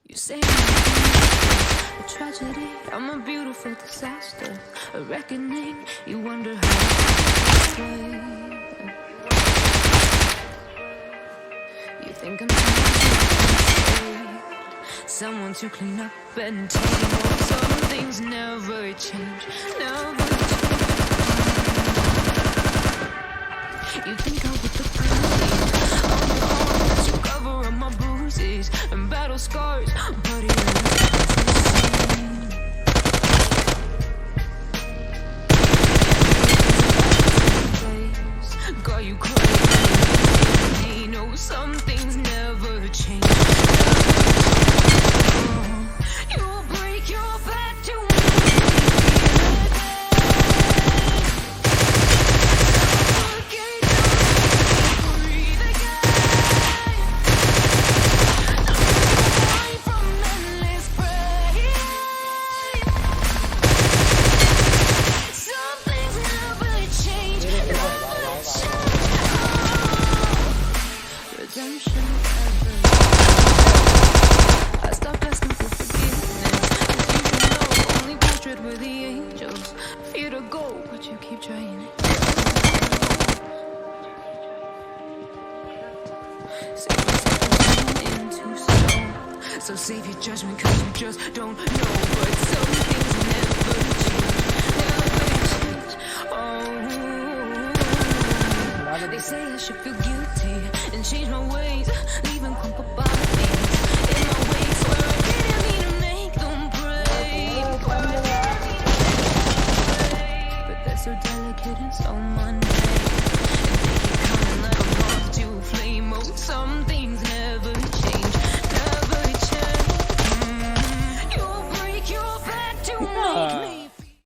You say I'm a tragedy, I'm a beautiful disaster, a reckoning. You wonder how I play. You think I'm someone to clean up and tame. Some things never change, never change. You think I would look pretty on your arms to cover up my bruises and battle scars, but it ain't the same. Got you crazy. No, some things never change. You'll break your back to me. I stopped asking for forgiveness, 'cause you know only portrait with the angels. Fear to go, but you keep trying it. So save your judgment, 'cause you just don't know. But some things never change, Oh, they say I should feel guilty and change my ways, leaving crumpled bodies.